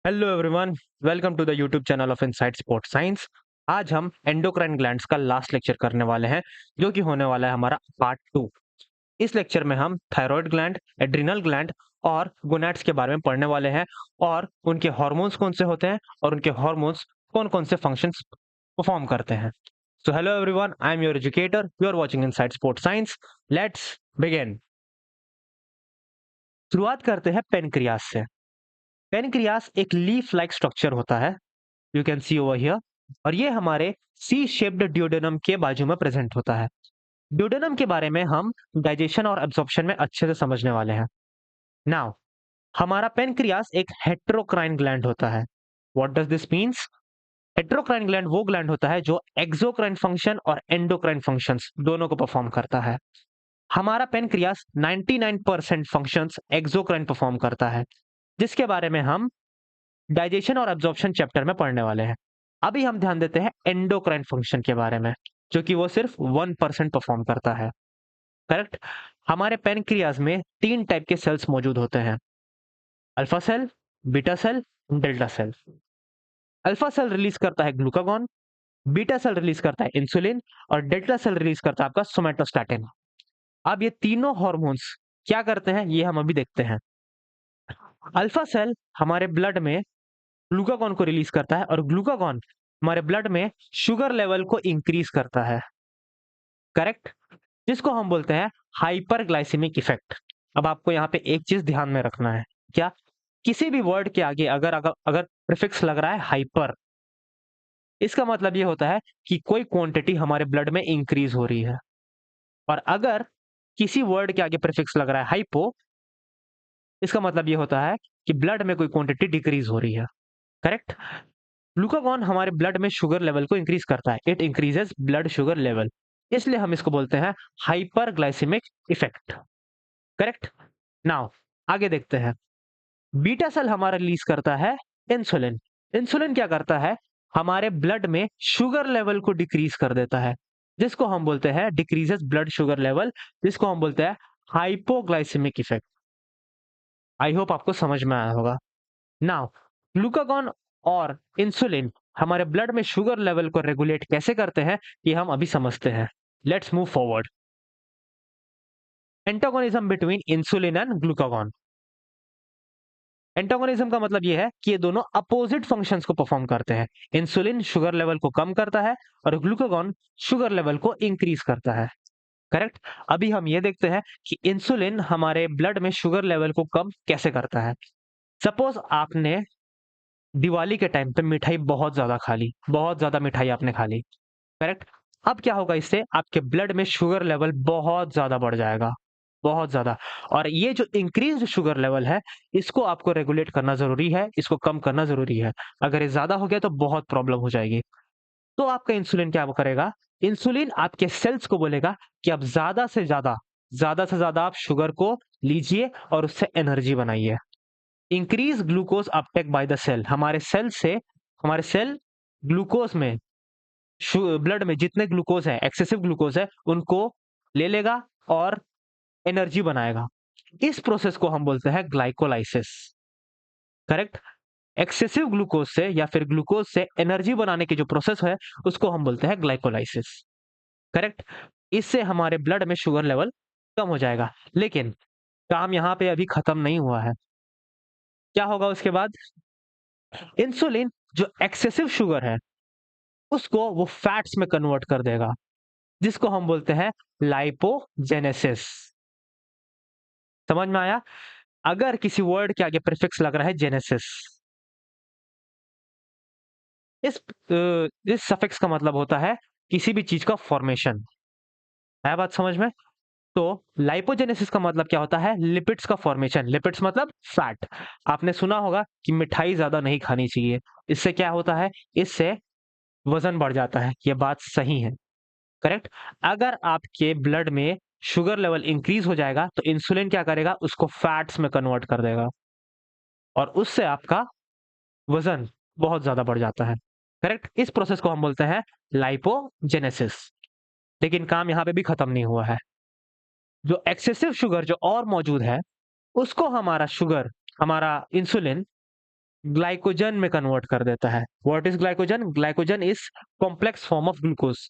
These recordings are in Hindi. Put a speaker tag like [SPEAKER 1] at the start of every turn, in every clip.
[SPEAKER 1] Hello everyone, welcome to the YouTube channel of Inside Sports Science. आज हम एंडोक्राइन ग्लैंड्स का लास्ट लेक्चर करने वाले हैं, जो कि होने वाला है हमारा पार्ट 2। इस लेक्चर में हम थायराइड ग्लैंड, एड्रिनल ग्लैंड और गोनैड्स के बारे में पढ़ने वाले हैं और उनके हार्मोन्स कौन से होते हैं और उनके हार्मोन्स कौन-कौन से फंक्शंस परफॉर्म करते हैं। So hello everyone, I am your educator, you are watching Inside Sports Science. Let's begin. शुरुआत करते हैं पेनक्रियास से। पेनक्रियास एक लीफ लाइक स्ट्रक्चर होता है, you can see over here, और ये हमारे सी शेप्ड ड्यूडेनम के बाजू में प्रेजेंट होता है। ड्यूडेनम के बारे में हम डाइजेशन और एब्जॉर्प्शन में अच्छे से समझने वाले हैं। नाउ, हमारा पेनक्रियास एक हेट्रोक्राइन ग्लैंड होता है। What does this means? Heterocrine gland वो ग्लैंड होता है जो एक्सोक्राइन फंक्शन और एंडोक्राइन फंक्शंस दोनों को परफॉर्म करता है। हमारा पेनक्रियास 99% फंक्शंस एक्सोक्राइन परफॉर्म करता है, जिसके बारे में हम डाइजेशन और एब्जॉर्प्शन चैप्टर में पढ़ने वाले हैं। अभी हम ध्यान देते हैं एंडोक्राइन फंक्शन के बारे में, जो कि वो सिर्फ 1% परफॉर्म करता है। करेक्ट? हमारे पेनक्रियाज में 3 टाइप के सेल्स मौजूद होते हैं: alpha cell, beta cell, delta cell. Alpha cell release करता है ग्लूकागॉन, बीटा सेल रिलीज करता है इंसुलिन और डेल्टा सेल रिलीज करता है आपका सोमेटोस्टैटिन। अब ये तीनों हार्मोन्स क्या करते हैं, ये हम अभी देखते हैं। अल्फा सेल हमारे ब्लड में ग्लूकागॉन को रिलीज करता है और ग्लूकागॉन हमारे ब्लड में शुगर लेवल को इंक्रीज करता है। करेक्ट? जिसको हम बोलते हैं हाइपरग्लाइसेमिक इफेक्ट। अब आपको यहाँ पे एक चीज ध्यान में रखना है। क्या? किसी भी वर्ड के आगे अगर अगर अगर प्रीफिक्स लग रहा है हाइपर, इसका मतलब ये होता है कि कोई क्वांटिटी हमारे ब्लड में इंक्रीज हो रही है। और अगर किसी वर्ड के आगे प्रीफिक्स लग रहा है हाइपो, इसका मतलब ये होता है कि ब्लड में कोई क्वांटिटी डिक्रीज हो रही है। करेक्ट? ग्लूकागॉन हमारे ब्लड में शुगर लेवल को इंक्रीज करता है। It increases blood sugar level, इसलिए हम इसको बोलते हैं हाइपरग्लाइसेमिक इफेक्ट। करेक्ट? नाउ आगे देखते हैं। बीटा सेल हमारा रिलीज करता है इंसुलिन। इंसुलिन क्या करता है? हमारे ब्लड में शुगर लेवल को डिक्रीज कर देता है, जिसको हम बोलते हैं डिक्रीजेस ब्लड शुगर लेवल, जिसको हम बोलते हैं हाइपोग्लाइसेमिक इफेक्ट। आई होप आपको समझ में आया होगा। नाउ, ग्लूकागॉन और इंसुलिन हमारे ब्लड में शुगर लेवल को रेगुलेट कैसे करते हैं, ये हम अभी समझते हैं। Let's move forward. Antagonism between insulin and glucagon. Antagonism का मतलब ये है कि ये दोनों अपोजिट फंक्शंस को परफॉर्म करते हैं। इंसुलिन शुगर लेवल को कम करता है और ग्लूकागॉन शुगर लेवल को इंक्रीज करता है। करेक्ट? अभी हम ये देखते हैं कि इंसुलिन हमारे ब्लड में शुगर लेवल को कम कैसे करता है। सपोज आपने दिवाली के टाइम पे मिठाई बहुत ज्यादा खा ली, बहुत ज्यादा मिठाई आपने खा ली। करेक्ट? अब क्या होगा, इससे आपके ब्लड में शुगर लेवल बहुत ज्यादा बढ़ जाएगा, बहुत ज्यादा। और ये जो इंक्रीज शुगर लेवल है, इसको आपको रेगुलेट करना जरूरी है, इसको कम करना जरूरी है। अगर ये ज्यादा हो गया तो बहुत प्रॉब्लम हो जाएगी। तो आपका इंसुलिन क्या करेगा? इंसुलिन आपके सेल्स को बोलेगा कि अब ज्यादा से ज्यादा आप शुगर को लीजिए और उससे एनर्जी बनाइए। Increase glucose uptake by the cell. हमारे सेल ग्लूकोज में, ब्लड में जितने ग्लूकोज है, एक्सेसिव ग्लूकोज है, उनको ले लेगा और एनर्जी बनाएगा। इस प्रोसेस को हम बोलते हैं ग्लाइकोलाइसिस। करेक्ट? एक्सेसिव ग्लूकोज से या फिर ग्लूकोज से एनर्जी बनाने की जो प्रोसेस है, उसको हम बोलते हैं ग्लाइकोलाइसिस। करेक्ट? इससे हमारे ब्लड में शुगर लेवल कम हो जाएगा। लेकिन काम यहाँ पे अभी खत्म नहीं हुआ है। क्या होगा उसके बाद? इंसुलिन जो एक्सेसिव शुगर है, उसको वो फैट्स में कन्वर्ट कर देगा, जिसको हम बोलते हैं लाइपोजेनेसिस। समझ में आया? अगर किसी वर्ड के आगे प्रीफिक्स लग रहा है जेनेसिस, इस इस सफिक्स का मतलब होता है किसी भी चीज का फॉर्मेशन। है बात समझ में? तो लाइपोजेनेसिस का मतलब क्या होता है? लिपिड्स का फॉर्मेशन। लिपिड्स मतलब फैट। आपने सुना होगा कि मिठाई ज्यादा नहीं खानी चाहिए, इससे क्या होता है? इससे वजन बढ़ जाता है। यह बात सही है। करेक्ट? अगर आपके ब्लड में शुगर लेवल इंक्रीज हो जाएगा तो इंसुलिन क्या करेगा? उसको फैट्स में कन्वर्ट कर देगा और उससे आपका वजन बहुत ज्यादा बढ़ जाता है। करेक्ट? इस प्रोसेस को हम बोलते हैं लाइपोजेनेसिस। लेकिन काम यहां पे भी खत्म नहीं हुआ है। जो एक्सेसिव शुगर जो और मौजूद है, उसको हमारा इंसुलिन ग्लाइकोजन में कन्वर्ट कर देता है। What is glycogen? Glycogen is complex form of glucose.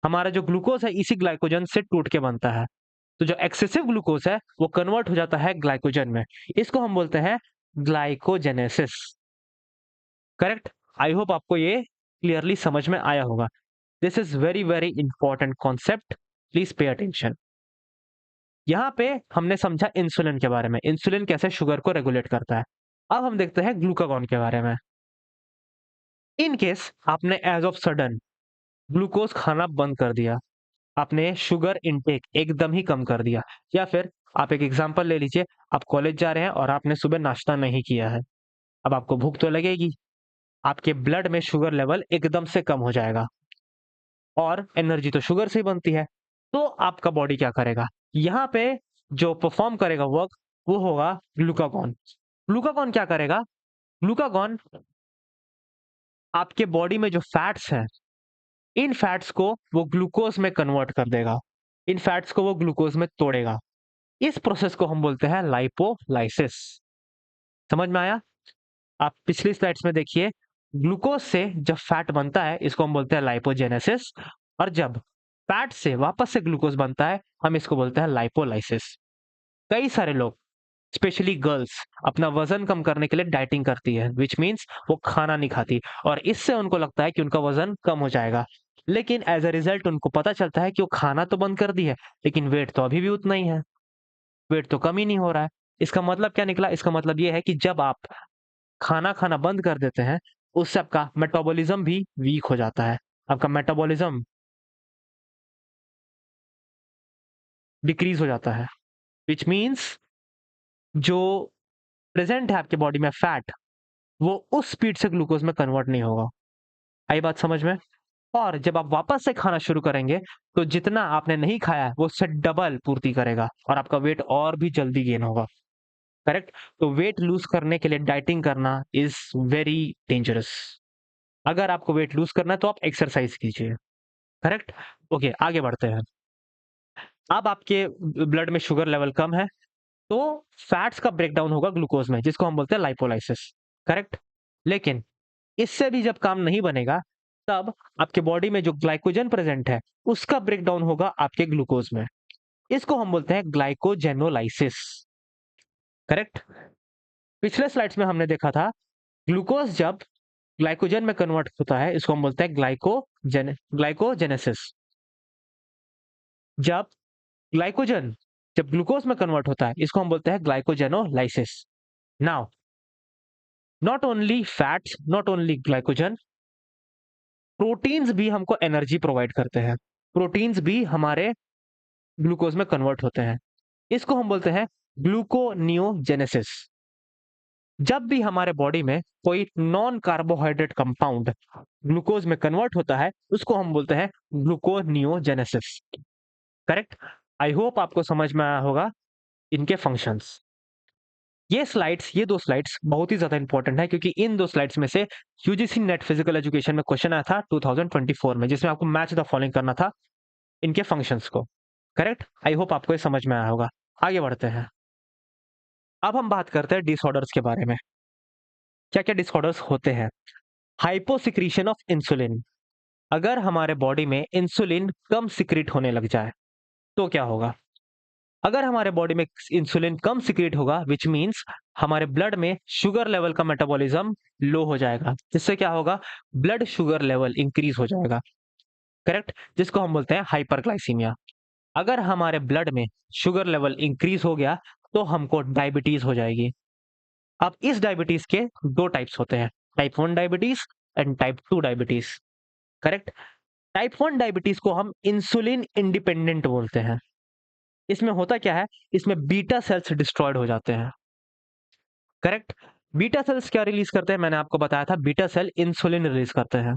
[SPEAKER 1] हमारा जो ग्लूकोज है इसी ग्लाइकोजन से टूट के बनता है। तो जो एक्सेसिव ग्लूकोज है वो कन्वर्ट हो जाता है ग्लाइकोजन में। इसको हम बोलते हैं ग्लाइकोजेनेसिस। करेक्ट? आई होप आपको ये क्लियरली समझ में आया होगा। This is very very important concept, please pay attention. यहाँ पे हमने समझा इंसुलिन के बारे में, इंसुलिन कैसे शुगर को रेगुलेट करता है। अब हम देखते हैं ग्लूकागॉन के बारे में। इन केस आपने एज ऑफ सडन ग्लूकोज खाना बंद कर दिया, आपने शुगर इनटेक एकदम ही कम कर दिया, या फिर आप एक एग्जांपल ले लीजिए, आप कॉलेज जा रहे हैं और आपने सुबह नाश्ता नहीं किया है। अब आपको भूख तो लगेगी, आपके ब्लड में शुगर लेवल एकदम से कम हो जाएगा और एनर्जी तो शुगर से ही बनती है। तो आपका बॉडी क्या करेगा? यहाँ पे जो परफॉर्म करेगा वर्क वो होगा ग्लूकागॉन। ग्लूकागॉन क्या करेगा? ग्लूकागॉन आपके बॉडी में जो फैट्स हैं, इन फैट्स को वो ग्लूकोज में कन्वर्ट कर देगा, इन फैट्स को वो ग्लूकोज में तोड़ेगा। इस प्रोसेस को हम बोलते हैं लाइपोलाइसिस। समझ में आया? आप पिछली स्लाइड्स में देखिए, ग्लूकोज से जब फैट बनता है इसको हम बोलते हैं लाइपोजेनेसिस, और जब फैट से वापस से ग्लूकोज बनता है हम इसको बोलते हैं लाइपोलाइसिस। कई सारे लोग, स्पेशली गर्ल्स, अपना वजन कम करने के लिए डाइटिंग करती है, विच मीन्स वो खाना नहीं खाती, और इससे उनको लगता है कि उनका वजन कम हो जाएगा। लेकिन एज अ रिजल्ट उनको पता चलता है कि वो खाना तो बंद कर दी है, लेकिन वेट तो अभी भी उतना ही है, वेट तो कम ही नहीं हो रहा है। इसका मतलब क्या निकला? इसका मतलब ये है कि जब आप खाना खाना बंद कर देते हैं, उससे आपका मेटाबॉलिज्म भी वीक हो जाता है, आपका मेटाबॉलिज्म डिक्रीज हो जाता है, विच मीन्स जो प्रेजेंट है आपके बॉडी में फैट, वो उस स्पीड से ग्लूकोज में कन्वर्ट नहीं होगा। आई बात समझ में? और जब आप वापस से खाना शुरू करेंगे तो जितना आपने नहीं खाया है वो उससे डबल पूर्ति करेगा और आपका वेट और भी जल्दी गेन होगा। करेक्ट? तो वेट लूज करने के लिए डाइटिंग करना इज वेरी डेंजरस। अगर आपको वेट लूज करना है तो आप एक्सरसाइज कीजिए। करेक्ट? ओके, आगे बढ़ते हैं। अब आपके ब्लड में शुगर लेवल कम है, तो फैट्स का ब्रेकडाउन होगा ग्लूकोज में, जिसको हम बोलते हैं लाइपोलाइसिस। करेक्ट? लेकिन इससे भी जब काम नहीं बनेगा, तब आपके बॉडी में जो ग्लाइकोजन प्रेजेंट है उसका ब्रेकडाउन होगा आपके ग्लूकोज में। इसको हम बोलते हैं ग्लाइकोजेनोलाइसिस। करेक्ट? पिछले स्लाइड्स में हमने देखा था, ग्लूकोज जब ग्लाइकोजन में कन्वर्ट होता है इसको हम बोलते हैं ग्लाइकोजेनेसिस। जब ग्लाइकोजन जब ग्लूकोज में कन्वर्ट होता है इसको हम बोलते हैं glycogenolysis. Now, not only fats, not only glycogen, proteins भी हमको एनर्जी प्रोवाइड करते हैं। प्रोटीन्स भी हमारे ग्लूकोज में कन्वर्ट होते हैं। इसको हम बोलते हैं ग्लूकोनियोजेनेसिस। जब भी हमारे बॉडी में कोई नॉन कार्बोहाइड्रेट कंपाउंड ग्लूकोज में कन्वर्ट होता है उसको हम बोलते हैं ग्लूकोनियोजेनेसिस। करेक्ट? आई होप आपको समझ में आया होगा इनके फंक्शंस। ये दो स्लाइड्स बहुत ही ज्यादा इंपॉर्टेंट है, क्योंकि इन दो स्लाइड्स में से यूजीसी नेट फिजिकल एजुकेशन में क्वेश्चन आया था 2024 में, जिसमें आपको मैच द फॉलोइंग करना था इनके फंक्शंस को। करेक्ट? आई होप आपको ये समझ में आया होगा। आगे बढ़ते हैं। अब हम बात करते हैं डिसऑर्डर्स के बारे में। क्या क्या डिसऑर्डर्स होते हैं? Hyposecretion of insulin. अगर हमारे बॉडी में इंसुलिन कम सिक्रीट होने लग जाए तो क्या होगा? अगर हमारे बॉडी में इंसुलिन कम सिक्रीट होगा, विच मीन्स हमारे ब्लड में शुगर लेवल का मेटाबॉलिज्म लो हो जाएगा, जिससे क्या होगा? ब्लड शुगर लेवल इंक्रीज हो जाएगा। करेक्ट? जिसको हम बोलते हैं हाइपरग्लाइसीमिया। अगर हमारे ब्लड में शुगर लेवल इंक्रीज हो गया तो हमको डायबिटीज हो जाएगी। अब इस डायबिटीज के दो टाइप्स होते हैं, type 1 diabetes and type 2 diabetes. Correct? Type 1 diabetes को हम इंसुलिन इंडिपेंडेंट बोलते हैं। इसमें होता क्या है? इसमें बीटा सेल्स डिस्ट्रॉयड हो जाते हैं। करेक्ट? बीटा सेल्स क्या रिलीज करते हैं? मैंने आपको बताया था, बीटा सेल इंसुलिन रिलीज करते हैं।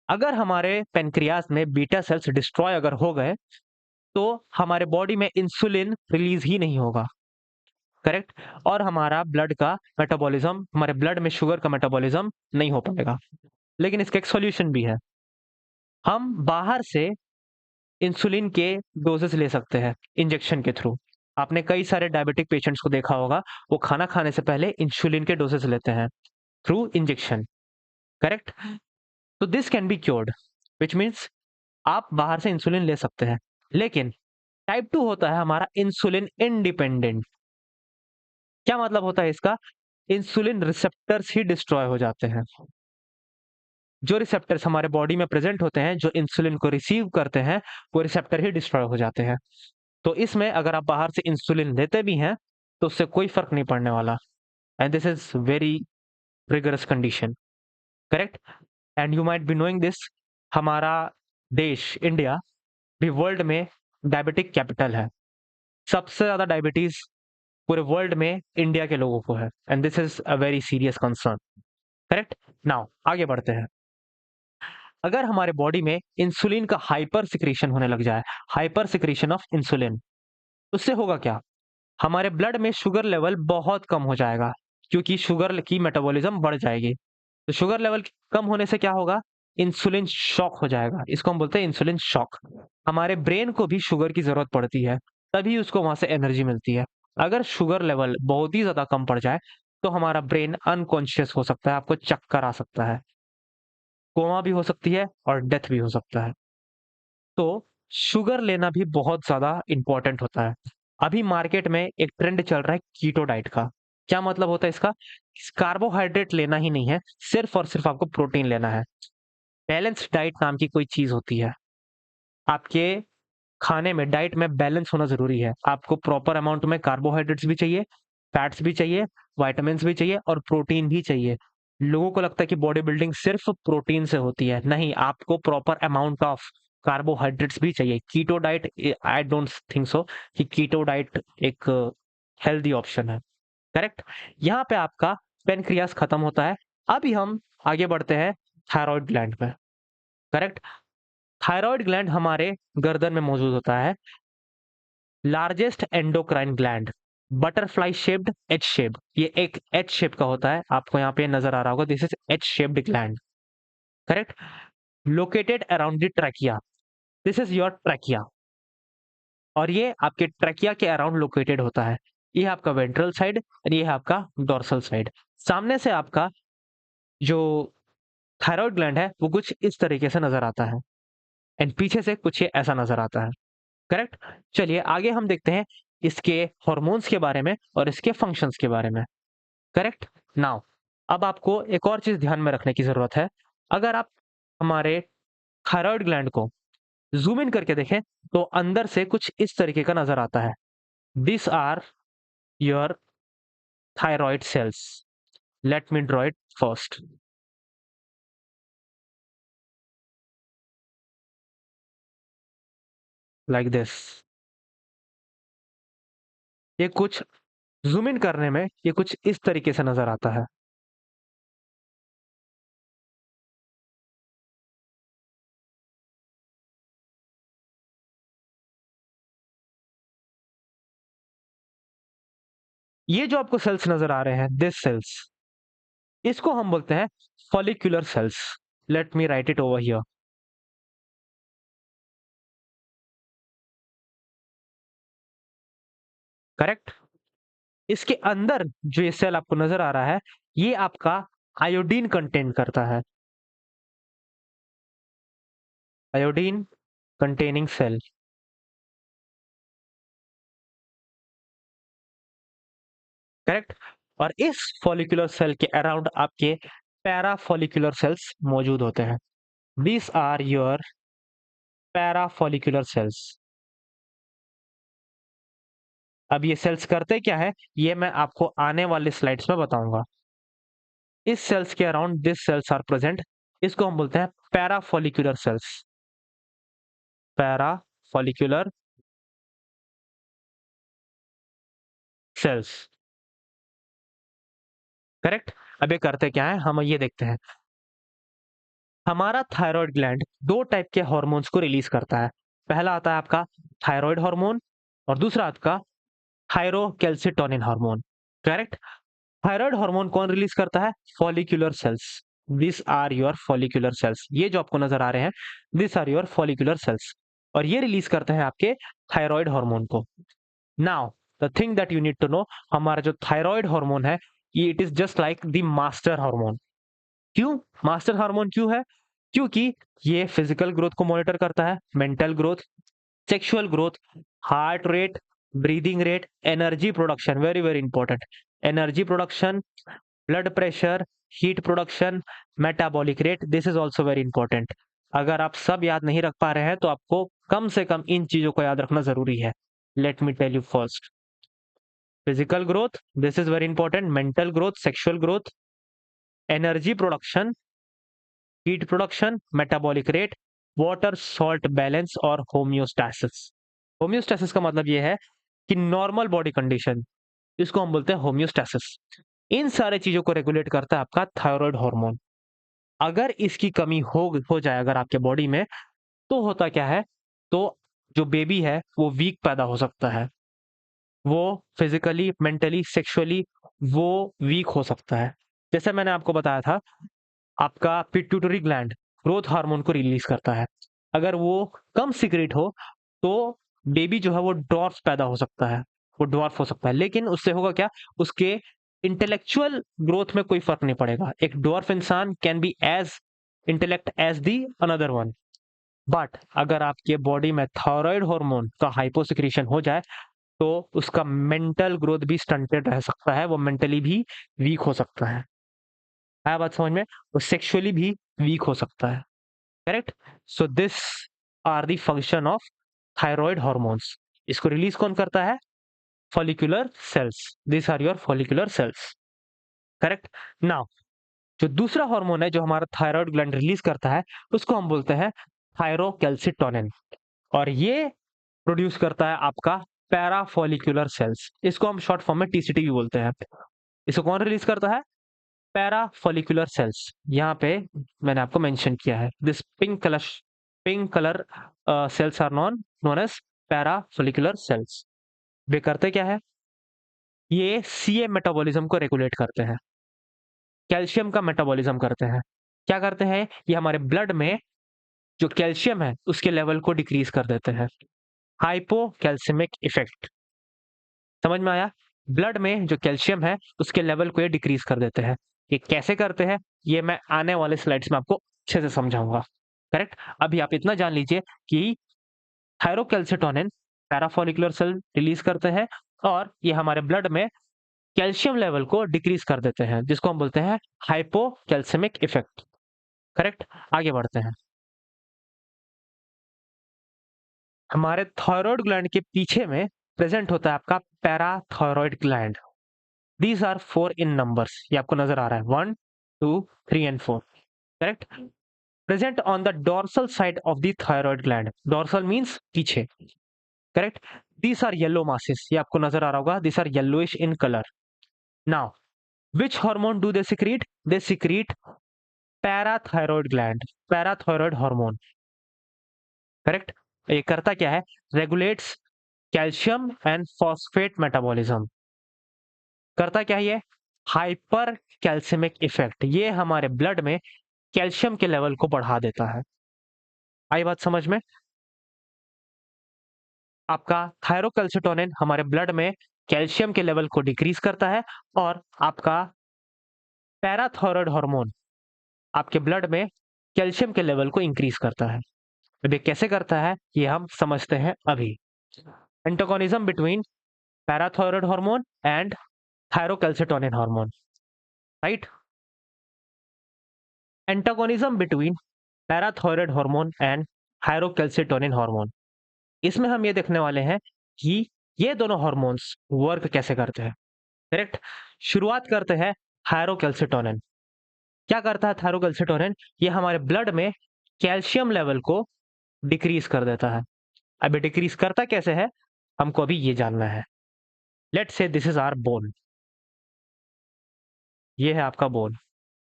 [SPEAKER 1] अगर हमारे पेनक्रियास में बीटा सेल्स डिस्ट्रॉय अगर हो गए तो हमारे बॉडी में इंसुलिन रिलीज ही नहीं होगा। करेक्ट? और हमारा ब्लड का मेटाबॉलिज्म, हमारे ब्लड में शुगर का मेटाबॉलिज्म नहीं हो पाएगा। लेकिन इसका एक सॉल्यूशन भी है, हम बाहर से इंसुलिन के डोजेस ले सकते हैं इंजेक्शन के थ्रू। आपने कई सारे डायबिटिक पेशेंट्स को देखा होगा, वो खाना खाने से पहले इंसुलिन के डोसेज लेते हैं थ्रू इंजेक्शन, करेक्ट? तो this can be cured, which means आप बाहर से इंसुलिन ले सकते हैं। लेकिन टाइप 2 होता है हमारा इंसुलिन इंडिपेंडेंट। क्या मतलब होता है इसका? इंसुलिन रिसेप्टर्स ही डिस्ट्रॉय हो जाते हैं। जो रिसेप्टर्स हमारे बॉडी में प्रेजेंट होते हैं, जो इंसुलिन को रिसीव करते हैं, वो रिसेप्टर ही डिस्ट्रॉय हो जाते हैं। तो इसमें अगर आप बाहर से इंसुलिन लेते भी हैं, तो उससे कोई फ़र्क नहीं पड़ने वाला। And this is very rigorous condition, correct? And you might be knowing this, हमारा देश इंडिया भी वर्ल्ड में डायबिटिक कैपिटल है। सबसे ज़्यादा डायबिटीज़ पूरे वर्ल्ड में इंडिया के लोगों को है, and this is a very serious concern, correct? Now आगे बढ़ते हैं। अगर हमारे बॉडी में इंसुलिन का हाइपर सिक्रीशन होने लग जाए, हाइपर सिक्रीशन ऑफ इंसुलिन, उससे होगा क्या? हमारे ब्लड में शुगर लेवल बहुत कम हो जाएगा, क्योंकि शुगर की मेटाबॉलिज्म बढ़ जाएगी। तो शुगर लेवल कम होने से क्या होगा? इंसुलिन शॉक हो जाएगा। इसको हम बोलते हैं इंसुलिन शॉक। हमारे ब्रेन को भी शुगर की ज़रूरत पड़ती है, तभी उसको वहाँ से एनर्जी मिलती है। अगर शुगर लेवल बहुत ही ज़्यादा कम पड़ जाए, तो हमारा ब्रेन अनकॉन्शियस हो सकता है, आपको चक्कर आ सकता है, कोमा भी हो सकती है और डेथ भी हो सकता है। तो शुगर लेना भी बहुत ज़्यादा इम्पोर्टेंट होता है। अभी मार्केट में एक ट्रेंड चल रहा है कीटो डाइट का। क्या मतलब होता है इसका? कार्बोहाइड्रेट लेना ही नहीं है, सिर्फ़ और सिर्फ़ आपको प्रोटीन लेना है। बैलेंस्ड डाइट नाम की कोई चीज़ होती है। आपके खाने में, डाइट में बैलेंस होना ज़रूरी है। आपको प्रॉपर अमाउंट में कार्बोहाइड्रेट्स भी चाहिए, फैट्स भी चाहिए, विटामिन्स भी चाहिए और प्रोटीन भी चाहिए। लोगों को लगता है कि बॉडी बिल्डिंग सिर्फ़ प्रोटीन से होती है। नहीं, आपको प्रॉपर अमाउंट ऑफ कार्बोहाइड्रेट्स भी चाहिए। Keto diet I don't think so कि कीटो डाइट एक हेल्दी ऑप्शन है, करेक्ट? यहाँ पे आपका पैनक्रियास खत्म होता है। अभी हम आगे बढ़ते हैं थायरॉइड ग्लैंड पे, करेक्ट? थायरॉइड ग्लैंड हमारे गर्दन में मौजूद होता है। Largest endocrine gland, butterfly shaped, H shaped. ये एक एच शेप का होता है, आपको यहाँ पे नजर आ रहा होगा, this is H shaped gland, correct? Located around the trachea, this is your trachea, और ये आपके ट्रैकिया के अराउंड लोकेटेड होता है। ये है आपका वेंट्रल साइड और ये है आपका डोर्सल साइड। सामने से आपका जो थायरॉइड ग्लैंड है वो कुछ इस तरीके से नजर आता है, एंड पीछे से कुछ ये ऐसा नजर आता है, करेक्ट? चलिए आगे हम देखते हैं इसके हॉर्मोन्स के बारे में और इसके फंक्शंस के बारे में, करेक्ट? नाउ अब आपको एक और चीज ध्यान में रखने की जरूरत है। अगर आप हमारे थायराइड ग्लैंड को जूम इन करके देखें, तो अंदर से कुछ इस तरीके का नजर आता है। This are your thyroid cells. Let me draw it first, like this. ये कुछ जूम इन करने में ये कुछ इस तरीके से नजर आता है। ये जो आपको सेल्स नजर आ रहे हैं, दिस सेल्स, इसको हम बोलते हैं follicular cells. Let me write it over here, correct? इसके अंदर जो ये सेल आपको नजर आ रहा है, ये आपका आयोडीन कंटेन करता है, आयोडीन कंटेनिंग सेल, करेक्ट? और इस फॉलिकुलर सेल के अराउंड आपके पैरा फॉलिकुलर सेल्स मौजूद होते हैं। These are your para follicular cells. अब ये सेल्स करते क्या है, ये मैं आपको आने वाले स्लाइड्स में बताऊंगा। इस सेल्स के around this cells are present, इसको हम बोलते हैं para follicular cells, para follicular cells, correct? अब ये करते क्या है, हम ये देखते हैं। हमारा थायराइड ग्लैंड दो टाइप के हार्मोन्स को रिलीज करता है। पहला आता है आपका थायराइड हार्मोन और दूसरा आपका thyrocalcitonin hormone, correct? Thyroid hormone कौन रिलीज करता है? Follicular cells. This are your follicular cells. ये जो आपको नजर आ रहे हैं, this are your follicular cells, और ये रिलीज करते हैं आपके थायराइड हार्मोन को। Now the thing that you need to know, हमारा जो थायराइड हार्मोन है, ये it is just like the master hormone. क्यों मास्टर हार्मोन क्यों है? क्योंकि ये फिजिकल ग्रोथ को मॉनिटर करता है, mental growth, sexual growth, heart rate, breathing rate, energy production, very very important, energy production, blood pressure, heat production, metabolic rate, this is also very important. अगर आप सब याद नहीं रख पा रहे हैं तो आपको कम से कम इन चीजों को याद रखना जरूरी है। Let me tell you first, physical growth, this is very important, mental growth, sexual growth, energy production, heat production, metabolic rate, water salt balance और होम्योस्टैसिस। होम्योस्टैसिस का मतलब यह है कि नॉर्मल बॉडी कंडीशन, इसको हम बोलते हैं होम्योस्टैसिस। इन सारे चीजों को रेगुलेट करता है आपका थायराइड हार्मोन। अगर इसकी कमी हो जाए अगर आपके बॉडी में, तो होता क्या है, तो जो बेबी है वो वीक पैदा हो सकता है, वो फिजिकली, मेंटली, सेक्सुअली वो वीक हो सकता है। जैसे मैंने आपको बताया था, आपका पिट्यूटरी ग्लैंड ग्रोथ हार्मोन को रिलीज करता है। अगर वो कम सीक्रेट हो तो बेबी जो है वो डॉर्फ पैदा हो सकता है, वो डॉर्फ हो सकता है। लेकिन उससे होगा क्या, उसके इंटेलेक्चुअल ग्रोथ में कोई फर्क नहीं पड़ेगा। एक डॉर्फ इंसान can be as intellect as the another one. But अगर आपके बॉडी में थायराइड हार्मोन का हाइपोसिक्रीशन हो जाए तो उसका मेंटल ग्रोथ भी स्टंटेड रह सकता है, वो मेंटली भी वीक हो सकता है। आया बात समझ में? वो सेक्सुअली भी वीक हो सकता है। Correct? So this are the function of thyroid hormones. इसको रिलीज कौन करता है? Follicular cells. This are your follicular cells. Correct? Now जो दूसरा हार्मोन है जो हमारा थायराइड ग्लैंड रिलीज करता है, उसको हम बोलते हैं थायरोकैल्सिटोनिन। और ये प्रोड्यूस करता है आपका पैराफॉलिकुलर सेल्स। इसको हम शॉर्ट फॉर्म में टीसीटी भी बोलते हैं। इसको कौन रिलीज करता है? Parafollicular cells. यहाँ पे मैंने आपको मेंशन किया है, this pink colour cells are known as parafollicular cells. वे करते क्या है? ये सीए मेटाबॉलिज्म को रेगुलेट करते हैं, कैल्शियम का मेटाबॉलिज्म करते हैं। क्या करते हैं? ये हमारे ब्लड में जो कैल्शियम है उसके लेवल को डिक्रीज कर देते हैं। हाइपोकैल्सिमिक इफेक्ट, समझ में आया? ब्लड में जो कैल्शियम है उसके लेवल को ये डिक्रीज कर देते हैं। ये कैसे करते हैं ये मैं आने वाले स्लाइड्स में आपको अच्छे से समझाऊंगा। करेक्ट? अभी आप इतना जान लीजिए कि थायरोकैल्सिटोनिन पैराफॉलिकुलर सेल रिलीज करते हैं और ये हमारे ब्लड में कैल्शियम लेवल को डिक्रीज कर देते हैं, जिसको हम बोलते हैं हाइपोकैल्सिमिक इफेक्ट। करेक्ट? आगे बढ़ते हैं। हमारे थायराइड ग्लैंड के पीछे में प्रेजेंट होता है आपका parathyroid gland. These are four in numbers, ये आपको नजर आ रहा है, 1 2 3 and 4। Correct? Present on the dorsal side of the thyroid gland. Dorsal means पीछे। Correct? These are yellow masses, ये आपको नजर आ रहा होगा, these are yellowish in colour. Now which hormone do they secrete? They secrete parathyroid gland, parathyroid hormone. Correct? ये करता क्या है? Regulates calcium and phosphate metabolism. करता क्या है ये? हाइपर कैल्सिमिक इफेक्ट, ये हमारे ब्लड में कैल्शियम के लेवल को बढ़ा देता है। आई बात समझ में? आपका थायरोकैल्सिटोनिन हमारे ब्लड में कैल्शियम के लेवल को डिक्रीज करता है और आपका पैराथायराइड हार्मोन आपके ब्लड में कैल्शियम के लेवल को इंक्रीज करता है। अब ये कैसे करता है ये हम समझते हैं अभी। Antagonism between parathyroid hormone and thyrocalcitonin hormone, right? Antagonism between parathyroid hormone and thyrocalcitonin hormone. इसमें हम ये देखने वाले हैं कि ये दोनों हार्मोन्स वर्क कैसे करते हैं। करेक्ट? शुरुआत करते हैं थायरोकैल्सिटोनिन। क्या करता है थायरोकैल्सिटोनिन? ये हमारे ब्लड में कैल्शियम लेवल को डिक्रीज कर देता है। अभी डिक्रीज करता कैसे है हमको अभी ये जानना है। Let's say this is our bone, ये है आपका bone.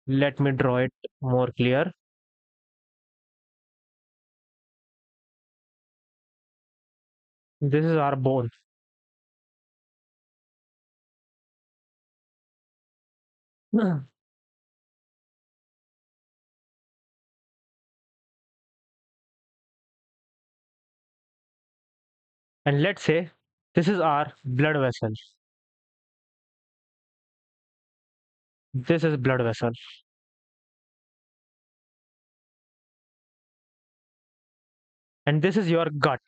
[SPEAKER 1] Let me draw it more clear. This is our bone. And let's say This is our blood vessel. This is blood vessel. And this is your gut.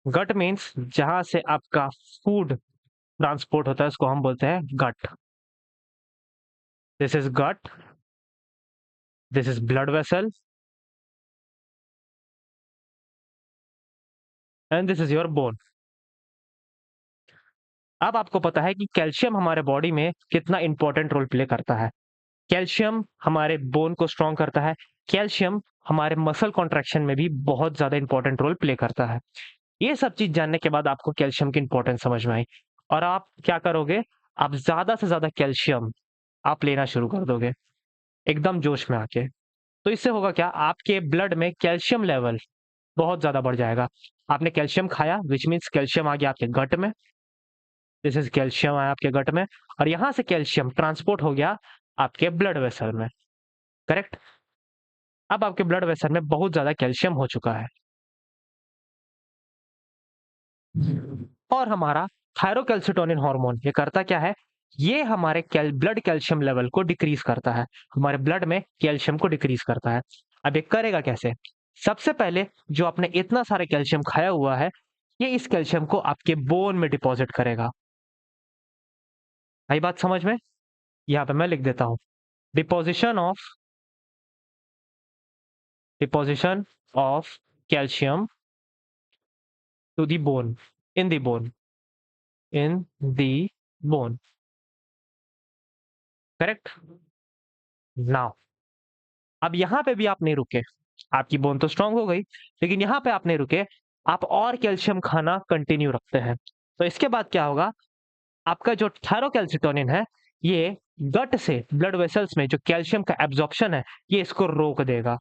[SPEAKER 1] Gut means जहां से आपका food ट्रांसपोर्ट होता है उसको हम बोलते हैं gut. This is gut. This is blood vessel. And this is your bone. अब आपको पता है कि कैल्शियम हमारे बॉडी में कितना इंपॉर्टेंट रोल प्ले करता है। कैल्शियम हमारे बोन को स्ट्रॉन्ग करता है। कैल्शियम हमारे मसल कॉन्ट्रैक्शन में भी बहुत ज़्यादा इंपॉर्टेंट रोल प्ले करता है। ये सब चीज़ जानने के बाद आपको कैल्शियम की इंपॉर्टेंस समझ में आई और आप क्या करोगे, आप ज़्यादा से ज़्यादा कैल्शियम आप लेना शुरू कर दोगे, एकदम जोश में आके। तो इससे होगा क्या, आपके ब्लड में कैल्शियम लेवल बहुत ज़्यादा बढ़ जाएगा। आपने कैल्शियम खाया व्हिच मीन्स कैल्शियम आ गया आपके गट में। दिस इज कैल्शियम आया आपके गट में और यहाँ से कैल्शियम ट्रांसपोर्ट हो गया आपके ब्लड वेसल में, करेक्ट? अब आपके ब्लड वेसल में बहुत ज़्यादा कैल्शियम हो चुका है। और हमारा थायरोकैल्सिटोनिन हार्मोन ये करता क्या है, ये हमारे ब्लड कैल्शियम लेवल को डिक्रीज करता है, हमारे ब्लड में कैल्शियम को डिक्रीज करता है। अब ये करेगा कैसे? सबसे पहले जो आपने इतना सारा कैल्शियम खाया हुआ है, ये इस कैल्शियम को आपके बोन में डिपॉजिट करेगा। आई बात समझ में? यहाँ पे मैं लिख देता हूँ, deposition of calcium to the bone, in the bone, in the bone, correct? Now अब यहां पे भी आप नहीं रुके, आपकी बोन तो स्ट्रांग हो गई, लेकिन यहां पे आप नहीं रुके, आप और कैल्शियम खाना कंटिन्यू रखते हैं। तो इसके बाद क्या होगा, आपका जो थायरोकैल्सिटोनिन है, ये गट से ब्लड वेसल्स में जो कैल्शियम का एब्जॉर्प्शन है, ये इसको रोक देगा।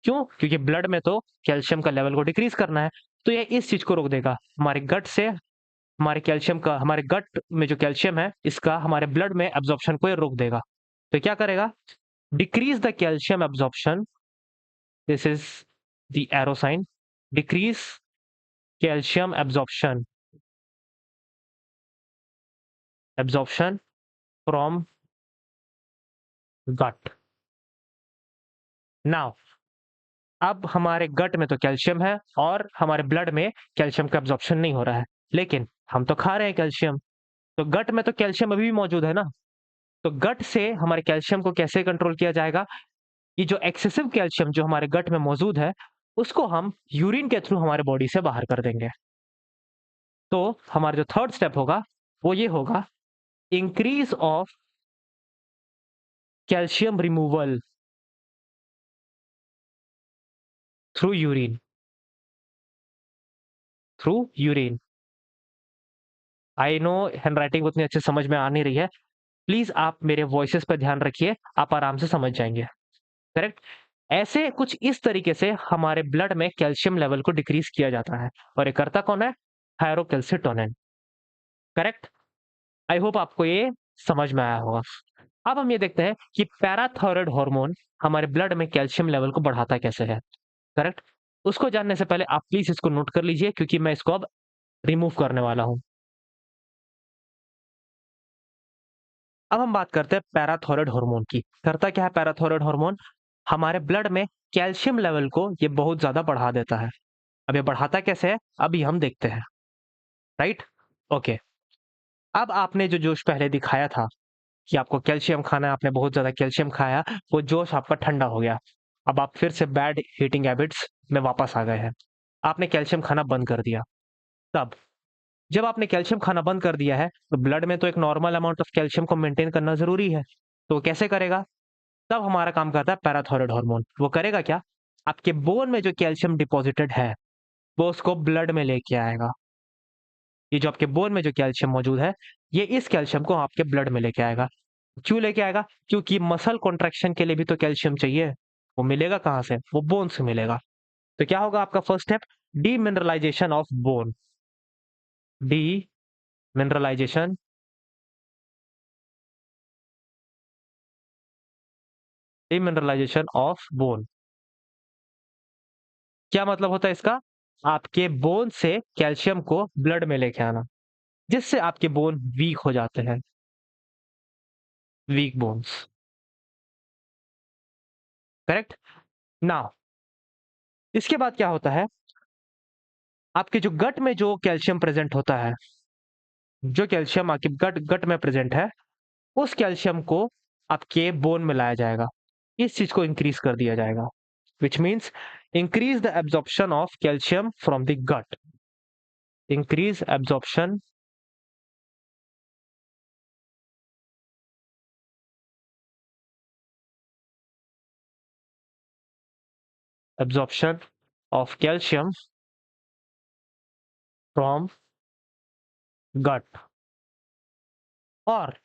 [SPEAKER 1] क्यों? क्योंकि ब्लड में तो कैल्शियम का लेवल को डिक्रीज करना है, तो ये इस चीज को रोक देगा। हमारे गट से हमारे कैल्शियम का, हमारे गट में जो कैल्शियम है, इसका हमारे ब्लड में एब्जॉर्प्शन को ये रोक देगा। तो क्या करेगा? Decrease the calcium absorption, this is the arrow sign, decrease calcium absorption from gut. Now अब हमारे गट में तो कैल्शियम है और हमारे ब्लड में कैल्शियम का एब्जॉर्प्शन नहीं हो रहा है, लेकिन हम तो खा रहे हैं कैल्शियम, तो गट में तो कैल्शियम अभी भी मौजूद है ना। तो गट से हमारे कैल्शियम को कैसे कंट्रोल किया जाएगा? ये जो एक्सेसिव कैल्शियम जो हमारे गट में मौजूद है, उसको हम यूरिन के थ्रू हमारे बॉडी से बाहर कर देंगे। तो हमारा जो थर्ड स्टेप होगा वो ये होगा, increase of calcium removal through urine, through urine. I know handwriting उतनी अच्छे समझ में आ नहीं रही है, प्लीज आप मेरे वॉइसेस पर ध्यान रखिए, आप आराम से समझ जाएंगे, करेक्ट? ऐसे कुछ इस तरीके से हमारे ब्लड में कैल्शियम लेवल को डिक्रीज किया जाता है और ये करता कौन है? Thyrocalcitonin, correct? आई होप आपको ये समझ में आया होगा। अब हम ये देखते हैं कि पैराथायरॉयड हार्मोन हमारे ब्लड में कैल्शियम लेवल को बढ़ाता कैसे है, करेक्ट? उसको जानने से पहले आप प्लीज इसको नोट कर लीजिए क्योंकि मैं इसको अब रिमूव करने वाला हूं। अब हम बात करते हैं पैराथायरॉयड हार्मोन की। करता क्या है पैराथायरॉयड हार्मोन? हमारे ब्लड में कैल्शियम लेवल को ये बहुत ज्यादा बढ़ा देता है। अब ये बढ़ाता कैसे है, अभी हम देखते हैं, राइट? ओके। अब आपने जो जोश पहले दिखाया था कि आपको कैल्शियम खाना है, आपने बहुत ज्यादा कैल्शियम खाया, वो जोश आपका ठंडा हो गया। अब आप फिर से बैड ईटिंग हैबिट्स में वापस आ गए हैं। आपने कैल्शियम खाना बंद कर दिया। तब जब आपने कैल्शियम खाना बंद कर दिया है, तो ब्लड में तो एक नॉर्मल अमाउंट ऑफ कैल्शियम को मेंटेन करना जरूरी है। तो वो कैसे करेगा? तब हमारा काम करता है पैराथायरॉयड हार्मोन। वो करेगा क्या? आपके बोन में जो कैल्शियम डिपॉजिटेड है, वो उसको ब्लड में लेके आएगा। ये जो आपके बोन में जो कैल्शियम मौजूद है, ये इस कैल्शियम को आपके ब्लड में लेके आएगा। क्यों लेके आएगा? क्योंकि मसल कॉन्ट्रैक्शन के लिए भी तो कैल्शियम चाहिए। वो मिलेगा कहाँ से? वो बोन से मिलेगा। तो क्या होगा आपका first step? Demineralisation of bone, demineralisation, demineralisation of bone. क्या मतलब होता है इसका? आपके बोन से कैल्शियम को ब्लड में लेके आना, जिससे आपके बोन वीक हो जाते हैं, वीक बोन्स। करेक्ट। नाउ इसके बाद क्या होता है, आपके जो गट में जो कैल्शियम प्रेजेंट होता है, जो कैल्शियम आपके गट गट में प्रेजेंट है, उस कैल्शियम को आपके बोन में लाया जाएगा, इस चीज को इंक्रीज कर दिया जाएगा, which means increase the absorption of calcium from the gut, increase absorption of calcium from gut। और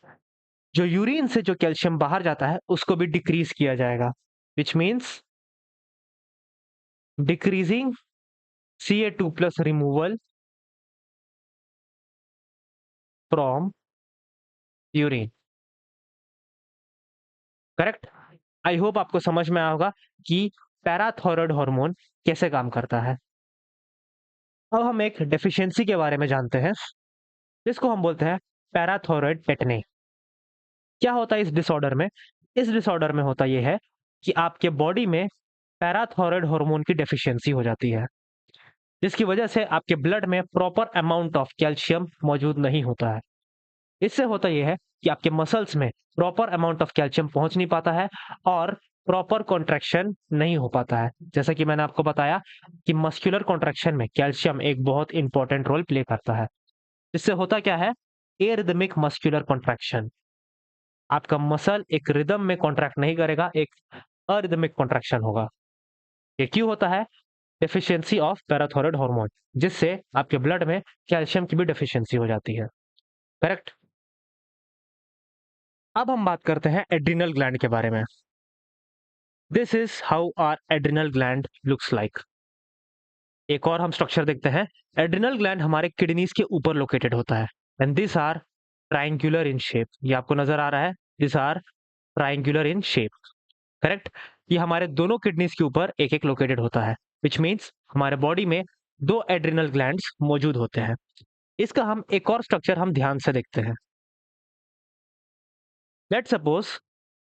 [SPEAKER 1] जो यूरिन से जो कैल्शियम बाहर जाता है उसको भी डिक्रीज किया जाएगा, which means decreasing Ca2 plus removal from urine. Correct. I hope आपको समझ में आया होगा कि पैराथायराइड हार्मोन कैसे काम करता है। अब हम एक डेफिशिएंसी के बारे में जानते हैं, जिसको हम बोलते हैं पैराथायराइड टेटनी। क्या होता है इस डिसऑर्डर में? इस डिसऑर्डर में होता यह है कि आपके बॉडी में पैराथायराइड हार्मोन की डेफिशिएंसी हो जाती है, जिसकी वजह से आपके ब्लड में प्रॉपर अमाउंट ऑफ कैल्शियम मौजूद नहीं होता है। इससे होता यह है कि आपके मसल्स में प्रॉपर अमाउंट ऑफ कैल्शियम पहुंच नहीं पाता है और प्रॉपर कॉन्ट्रैक्शन नहीं हो पाता है। जैसा कि मैंने आपको बताया कि मस्कुलर कॉन्ट्रैक्शन में कैल्शियम एक बहुत इंपॉर्टेंट रोल प्ले करता है। इससे होता क्या है, एरिदमिक मस्कुलर कॉन्ट्रैक्शन। आपका मसल एक रिदम में कॉन्ट्रैक्ट नहीं करेगा, एक अरिदमिक कॉन्ट्रैक्शन होगा। ये क्यों होता है? डेफिशिएंसी ऑफ पैराथायराइड हार्मोन, जिससे आपके ब्लड में कैल्शियम की भी डेफिशिएंसी हो जाती है। करेक्ट। अब हम बात करते हैं एड्रिनल ग्लैंड के बारे में। This is how our adrenal gland looks like. एक और हम स्ट्रक्चर देखते हैं। एड्रिनल ग्लैंड हमारे किडनीज के ऊपर लोकेटेड होता है and this are triangular in shape. ये आपको नजर आ रहा है, this are triangular in shape. Correct. ये हमारे दोनों किडनीज के ऊपर एक एक लोकेटेड होता है, विच मीन्स हमारे बॉडी में दो एड्रिनल ग्लैंड्स मौजूद होते हैं। इसका हम एक और स्ट्रक्चर हम ध्यान से देखते हैं। Let suppose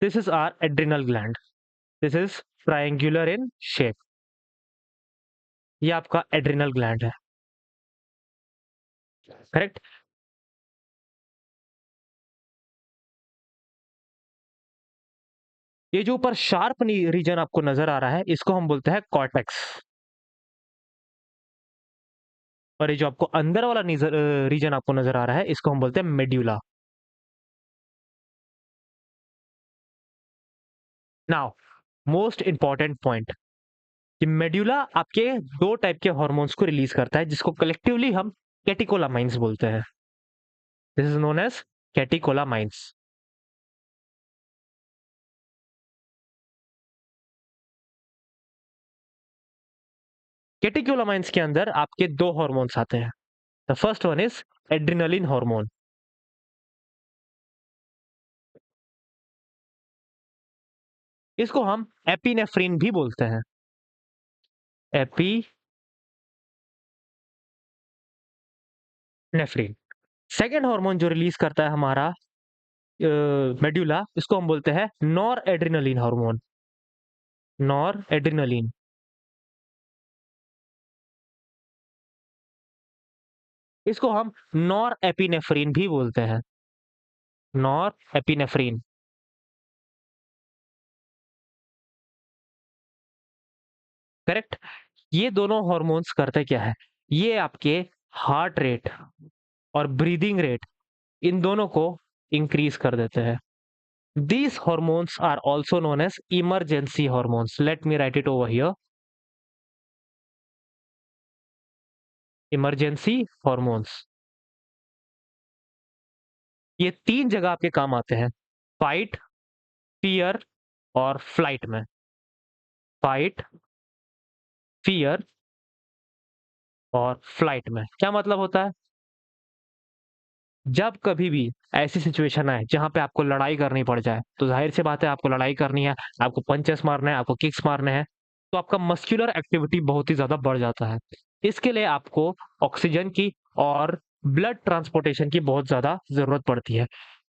[SPEAKER 1] this is our adrenal gland, this is triangular in shape. ये आपका एड्रिनल ग्लैंड है। करेक्ट। ये जो ऊपर शार्प रीजन आपको नजर आ रहा है, इसको हम बोलते हैं कॉर्टेक्स। और ये जो आपको अंदर वाला रीजन आपको नजर आ रहा है, इसको हम बोलते हैं medulla. Now most important point, कि मेड्यूला आपके दो टाइप के हार्मोन्स को रिलीज करता है, जिसको कलेक्टिवली हम कैटिकोलामाइंस बोलते हैं। This is known as catecholamines. Catecholamines के अंदर आपके दो हार्मोन्स आते हैं। The first one is adrenaline hormone. इसको हम एपिनेफ्रिन भी बोलते हैं, एपिनेफ्रिन। सेकेंड हार्मोन जो रिलीज करता है हमारा मेड्यूला, इसको हम बोलते हैं noradrenaline hormone, noradrenaline. इसको हम नॉर एपिनेफ्रिन भी बोलते हैं, नॉर एपिनेफ्रिन। करेक्ट। ये दोनों हार्मोन्स करते क्या है, ये आपके हार्ट रेट और ब्रीदिंग रेट, इन दोनों को इंक्रीज कर देते हैं। These hormones are also known as emergency hormones. Let me write it over here. Emergency hormones. ये तीन जगह आपके काम आते हैं, फाइट, फियर और फ्लाइट में। फाइट, फियर और फ्लाइट में क्या मतलब होता है? जब कभी भी ऐसी सिचुएशन आए जहां पे आपको लड़ाई करनी पड़ जाए, तो जाहिर सी बात है आपको लड़ाई करनी है, आपको पंचेस मारने हैं, आपको किक्स मारने हैं, तो आपका मस्कुलर एक्टिविटी बहुत ही ज्यादा बढ़ जाता है। इसके लिए आपको ऑक्सीजन की और ब्लड ट्रांसपोर्टेशन की बहुत ज़्यादा ज़रूरत पड़ती है।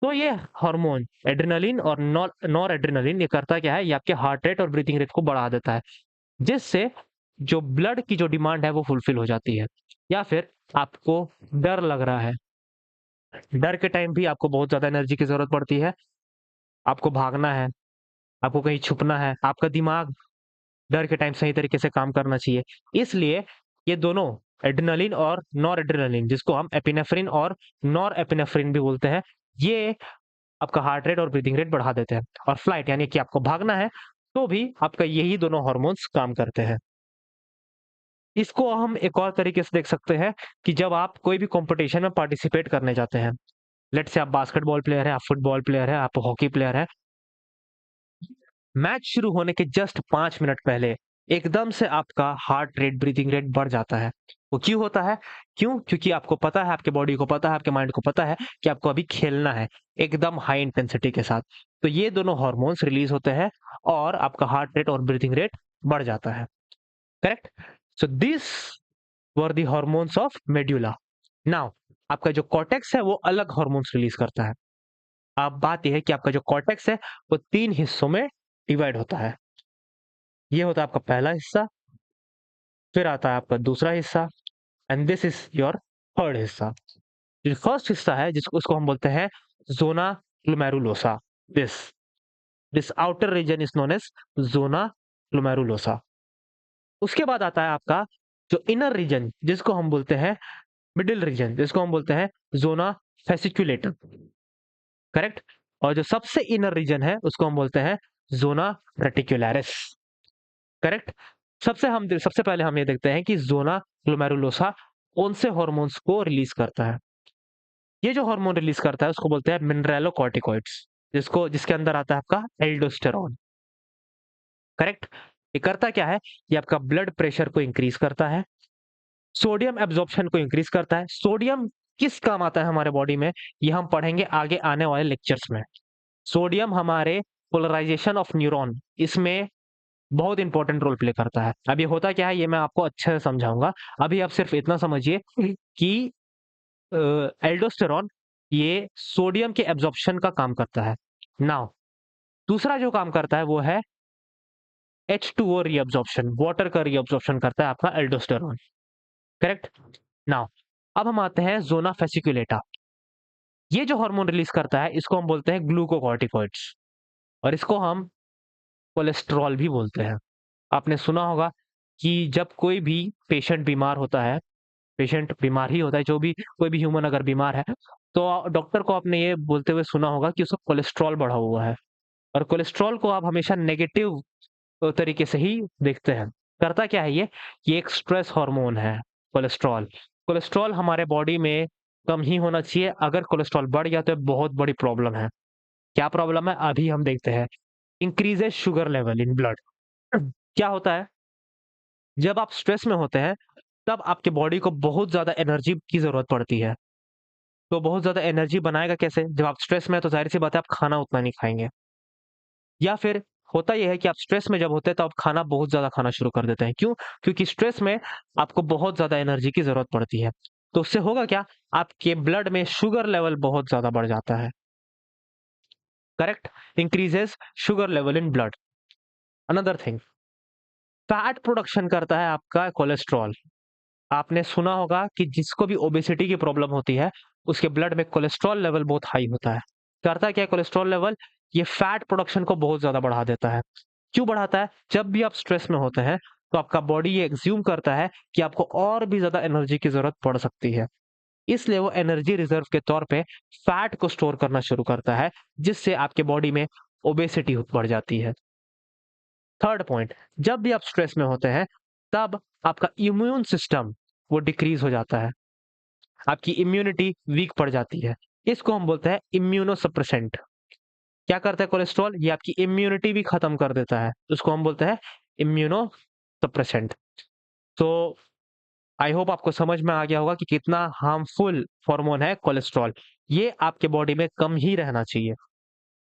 [SPEAKER 1] तो ये हार्मोन एड्रेनालिन और नॉर एड्रेनालिन ये करता क्या है, ये आपके हार्ट रेट और ब्रीथिंग रेट को बढ़ा देता है, जिससे जो ब्लड की जो डिमांड है वो फुलफिल हो जाती है। या फिर आपको डर लग रहा है, डर के टाइम भी आपको बहुत ज़्यादा एनर्जी की ज़रूरत पड़ती है, आपको भागना है, आपको कहीं छुपना है, आपका दिमाग डर के टाइम सही तरीके से काम करना चाहिए। इसलिए ये दोनों एड्रेनालिन और नॉर एड्रेनालिन, जिसको हम एपिनेफ्रिन और नॉर एपिनेफ्रिन भी बोलते हैं, ये आपका हार्ट रेट और ब्रीथिंग रेट बढ़ा देते हैं। और फ्लाइट यानी कि आपको भागना है, तो भी आपका यही दोनों हार्मोन्स काम करते हैं। इसको हम एक और तरीके से देख सकते हैं कि जब आप कोई भी कॉम्पिटिशन में पार्टिसिपेट करने जाते हैं, लेट्स से आप बास्केटबॉल प्लेयर हैं, आप फुटबॉल प्लेयर हैं, आप हॉकी प्लेयर हैं, मैच शुरू होने के जस्ट 5 मिनट पहले एकदम से आपका हार्ट रेट, ब्रीथिंग रेट बढ़ जाता है। वो क्यों होता है? क्यों? क्योंकि आपको पता है, आपके बॉडी को पता है, आपके माइंड को पता है कि आपको अभी खेलना है, एकदम हाई इंटेंसिटी के साथ। तो ये दोनों हार्मोन्स रिलीज़ होते हैं और आपका हार्ट रेट और ब्रीथिंग रेट बढ़ जाता है। Correct? So this were the hormones of medulla. Now आपका जो कॉर्टेक्स है वो अलग हार्मोन्स रिलीज़ करता है। अब बात ये है कि आपका जो कॉर्टेक्स है वो 3 हिस्सों में डिवाइड होता है। ये होता है आपका पहला हिस्सा, फिर आता है आपका दूसरा हिस्सा and this is your third हिस्सा। जो फर्स्ट हिस्सा है जिसको उसको हम बोलते हैं zona glomerulosa. This this outer region is known as zona glomerulosa. उसके बाद आता है आपका जो इनर रीजन जिसको हम बोलते हैं मिडिल रीजन, जिसको हम बोलते हैं ज़ोना फेसिकुलेटम। करेक्ट? और जो सबसे इनर रीजन है उसको हम बोलते हैं ज़ोना रेटिकुलरिस। करेक्ट? सबसे पहले हम ये देखते हैं कि ज़ोना ग्लोमेरुलोसा कौन से हार्मोन्स को रिलीज़ करता है। ये जो हार्मोन रिलीज़ करता है उसको बोलते हैं मिनरलोकॉर्टिकॉइड्स, जिसके अंदर आता है आपका एल्डोस्टेरॉन। करेक्ट? ये करता क्या है? ये आपका ब्लड प्रेशर को इंक्रीज़ करता है, सोडियम एब्ज़ॉर्प्शन को इंक्रीज़ करता है। सोडियम किस काम आता है हमारे बॉडी में? ये हम पढ़ेंगे आगे आने वाले लेक्चर्स में। सोडियम हमारे पोलराइज़ेशन ऑफ न्यूरॉन इसमें बहुत इंपॉर्टेंट रोल प्ले करता है। अब ये होता क्या है ये मैं आपको अच्छे से समझाऊँगा। अभी आप सिर्फ़ इतना समझिए कि एल्डोस्टेरॉन ये सोडियम के एब्ज़ॉर्प्शन का काम करता है। नाउ दूसरा जो काम करता है वो है H2O रीअब्ज़ॉर्प्शन, वाटर का रीअब्ज़ॉर्प्शन करता है आपका एल्डोस्टेरॉन। करेक्ट? नाउ अब हम आते हैं ज़ोना फेसिकुलेटा। ये जो हार्मोन रिलीज़ करता है इसको हम बोलते हैं ग्लूकोकॉर्टिकॉइड्स और इसको हम कोलेस्टेरॉल भी बोलते हैं। आपने सुना होगा कि जब कोई भी पेशेंट बीमार होता है, पेशेंट बीमार ही होता है, जो भी कोई भी ह्यूमन अगर बीमार है, तो डॉक्टर को आपने ये बोलते हुए सुना होगा कि उसका कोलेस्ट्रॉल बढ़ा हुआ है और कोलेस्ट्रॉल को आप हमेशा नेगेटिव तरीके से ही देखते हैं। करता क्या है ये? ये एक स्ट्रेस हार्मोन है कोलेस्ट्रॉल। कोलेस्ट्रॉल हमारे बॉडी में कम ही होना चाहिए, अगर कोलेस्ट्रॉल बढ़ गया तो बहुत बड़ी प्रॉब्लम है। क्या प्रॉब्लम है? अभी हम देखते हैं। इंक्रीज़ेज़ शुगर लेवल इन ब्लड। क्या होता है? जब आप स्ट्रेस में होते हैं, तब आपके बॉडी को बहुत ज़्यादा एनर्जी की ज़रूरत पड़ती है। तो बहुत ज़्यादा एनर्जी बनाएगा कैसे? जब आप स्ट्रेस में हैं तो ज़ाहिर-सी बात है आप खाना उतना नहीं खाएँगे। या फिर होता ये है कि आप स्ट्रेस में जब होते हैं तो आप खाना बहुत ज़्यादा खाना शुरू कर देते हैं। क्यों? क्योंकि स्ट्रेस में आपको बहुत ज़्यादा एनर्जी की ज़रूरत पड़ती है। तो उससे होगा क्या? आपके ब्लड में शुगर लेवल बहुत ज़्यादा बढ़ जाता है। Correct? Increases sugar level in blood. Another thing, fat production करता है आपका कोलेस्ट्रॉल। आपने सुना होगा कि जिसको भी ओबेसिटी की प्रॉब्लम होती है, उसके ब्लड में कोलेस्ट्रॉल लेवल बहुत हाई होता है। करता क्या है कोलेस्ट्रॉल लेवल? ये फैट प्रोडक्शन को बहुत ज़्यादा बढ़ा देता है। क्यों बढ़ाता है? जब भी आप स्ट्रेस में होते हैं, तो आपका बॉडी ये एज़्यूम करता है कि आपको और भी ज़्यादा एनर्जी की ज़रूरत पड़ सकती है। इसलिए वो एनर्जी रिज़र्व के तौर पे फैट को स्टोर करना शुरू करता है, जिससे आपके बॉडी में ओबेसिटी बढ़ जाती है। थर्ड पॉइंट, जब भी आप स्ट्रेस में होते हैं, तब आपका इम्यून सिस्टम वो डिक्रीज़ हो जाता है। आपकी इम्यूनिटी वीक पड़ जाती है। इसको हम बोलते हैं इम्यूनोसप्रेसेंट। क्या करता है कोलेस्ट्रॉल? ये आपकी इम्यूनिटी भी खत्म कर देता है। उसको हम बोलते हैं इम्यूनोसप्रेसेंट। तो आई होप आपको समझ में आ गया होगा कि कितना हार्मफुल हार्मोन है कोलेस्ट्रॉल। ये आपके बॉडी में कम ही रहना चाहिए।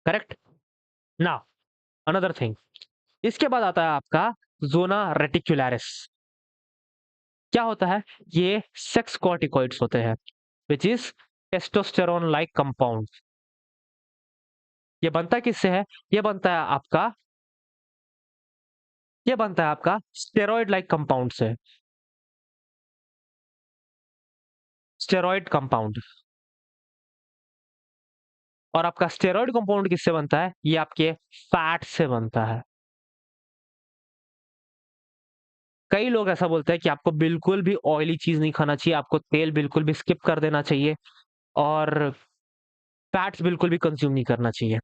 [SPEAKER 1] करेक्ट? नाउ अनदर थिंग, इसके बाद आता है आपका ज़ोना रेटिकुलरिस। क्या होता है? ये सेक्स कॉर्टिकॉइड्स होते हैं, which is testosterone like compound. ये बनता किससे है? ये बनता है आपका ये बनता है आपका स्टेरॉइड लाइक कंपाउंड से, स्टेरॉइड कंपाउंड। और आपका स्टेरॉइड कंपाउंड किससे बनता है? ये आपके फैट से बनता है। कई लोग ऐसा बोलते हैं कि आपको बिल्कुल भी ऑयली चीज़ नहीं खाना चाहिए, आपको तेल बिल्कुल भी स्किप कर देना चाहिए और फैट्स बिल्कुल भी कंज़्यूम नहीं करना चाहिए।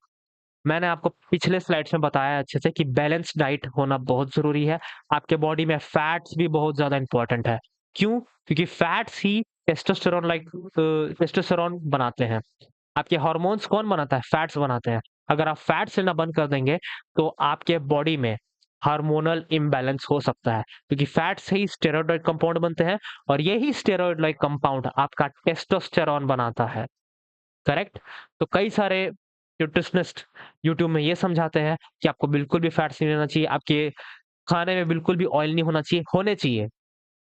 [SPEAKER 1] मैंने आपको पिछले स्लाइड्स में बताया अच्छे से कि बैलेंस्ड डाइट होना बहुत ज़रूरी है। आपके बॉडी में फैट्स भी बहुत ज़्यादा इम्पोर्टेंट है। क्यों? क्योंकि फैट्स ही टेस्टोस्टेरोन बनाते हैं। आपके हार्मोन्स कौन बनाता है? फैट्स बनाते हैं। अगर आप फैट्स लेना बंद कर देंगे, तो आपके बॉडी में हार्मोनल इम्बैलेंस हो सकता है, क्योंकि फैट से ही स्टेरॉइड कंपाउंड बनते हैं और यही स्टेरॉइड लाइक कंपाउंड आपका टेस्टोस्टेरोन बनाता है। करेक्ट? तो कई सारे न्यूट्रिशनिस्ट यूट्यूब में ये समझाते हैं कि आपको बिल्कुल भी फैट्स नहीं लेना चाहिए, आपके खाने में बिल्कुल भी ऑयल नहीं होने चाहिए।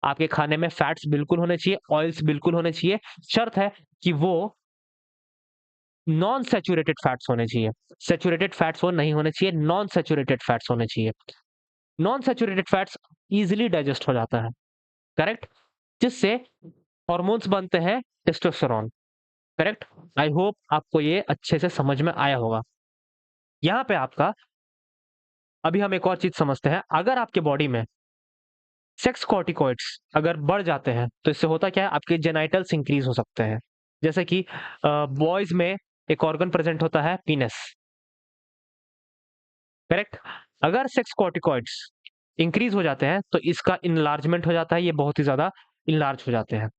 [SPEAKER 1] आपके खाने में फैट्स बिल्कुल होने चाहिए, ऑयल्स बिल्कुल होने चाहिए। शर्त है कि वो नॉन सैचुरेटेड फैट्स होने चाहिए। सैचुरेटेड फैट्स वो नहीं होने चाहिए, नॉन सैचुरेटेड फैट्स होने चाहिए। Non saturated fats easily digest हो जाता है, करेक्ट? जिससे हार्मोन्स बनते हैं टेस्टोस्टेरोन, करेक्ट? आई होप आपको ये अच्छे से समझ में आया होगा। यहाँ पे आपका अभी हम एक और चीज़ समझते हैं, अगर आपके बॉडी में सेक्स कॉर्टिकॉइड्स अगर बढ़ जाते हैं, तो इससे होता क्या है? आपके जेनिटल्स इंक्रीज़ हो सकते हैं। जैसे कि बॉयज़ में एक ऑर्गन प्रेज़ेंट होता है पीनस, करेक्ट? अगर सेक्स कॉर्टिकॉइड्स इंक्रीज़ हो जाते हैं, तो इसका इनलार्जमेंट हो जाता है, ये बहुत ही ज़्यादा इनलार्ज हो जाते हैं।